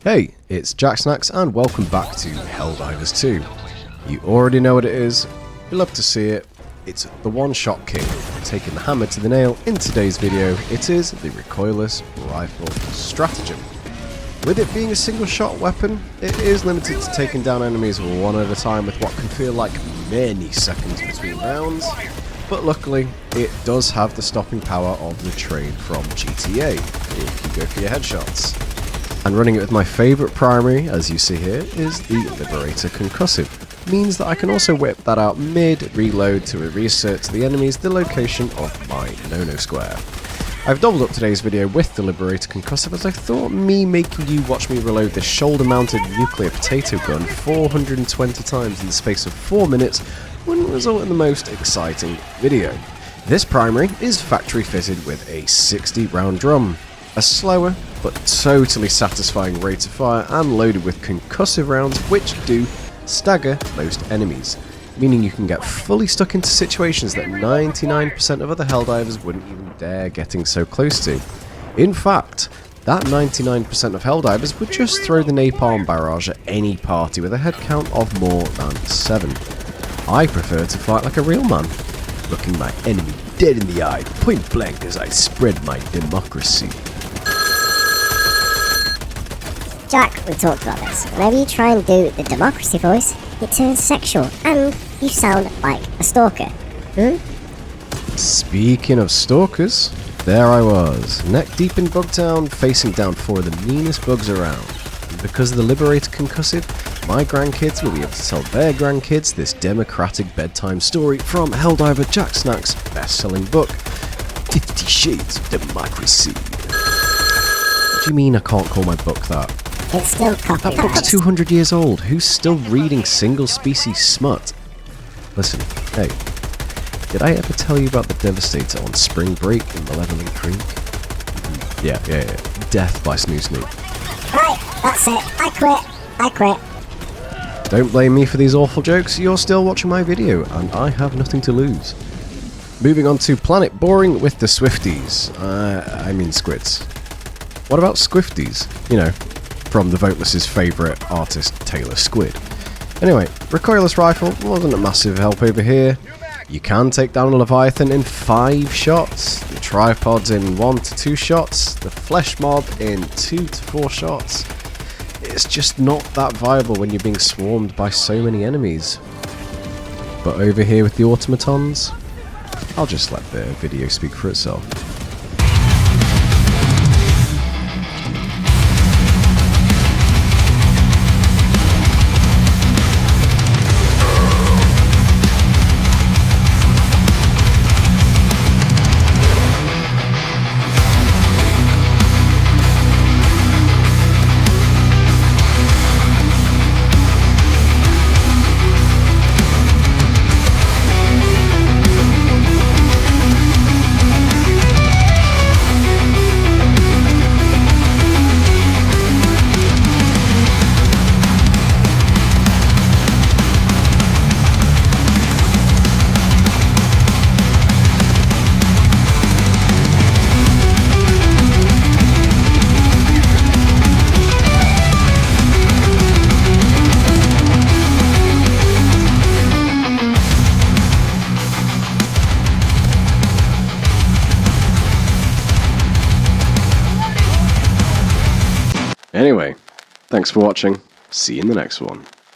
Hey, it's Jack Snacks and welcome back to Helldivers 2. You already know what it is, you love to see it, it's the one-shot king, taking the hammer to the nail. In today's video, it is the Recoilless Rifle stratagem. With it being a single-shot weapon, it is limited to taking down enemies one at a time with what can feel like many seconds between rounds, but luckily, it does have the stopping power of the trade from GTA, if you go for your headshots. And running it with my favourite primary, as you see here, is the Liberator Concussive. Means that I can also whip that out mid-reload to reassert to the enemies the location of my no-no square. I've doubled up today's video with the Liberator Concussive as I thought me making you watch me reload this shoulder-mounted nuclear potato gun 420 times in the space of 4 minutes wouldn't result in the most exciting video. This primary is factory fitted with a 60-round drum. A slower, but totally satisfying rate of fire and loaded with concussive rounds which do stagger most enemies, meaning you can get fully stuck into situations that 99% of other Helldivers wouldn't even dare getting so close to. In fact, that 99% of Helldivers would just throw the napalm barrage at any party with a head count of more than 7. I prefer to fight like a real man, looking my enemy dead in the eye, point blank as I spread my democracy. Jack, we talked about this. Whenever you try and do the democracy voice, it turns sexual and you sound like a stalker. Speaking of stalkers, there I was, neck deep in Bugtown, facing down 4 of the meanest bugs around. And because of the Liberator Concussive, my grandkids will be able to tell their grandkids this democratic bedtime story from Helldiver Jack Snack's best-selling book, 50 Shades of Democracy. What do you mean I can't call my book that? It's still copyright. That book's 200 years old. Who's still reading single-species smut? Listen, hey, did I ever tell you about the Devastator on spring break in Malevolent Creek? Yeah. Death by Snoo Snoop. Right, that's it. I quit. Don't blame me for these awful jokes. You're still watching my video, and I have nothing to lose. Moving on to Planet Boring with the Swifties. I mean squids. What about Squifties? You know, from the Voteless's favourite artist, Taylor Squid. Anyway, Recoilless Rifle wasn't a massive help over here. You can take down a Leviathan in 5 shots, the tripods in 1 to 2 shots, the flesh mob in 2 to 4 shots. It's just not that viable when you're being swarmed by so many enemies. But over here with the automatons, I'll just let the video speak for itself. Anyway, thanks for watching. See you in the next one.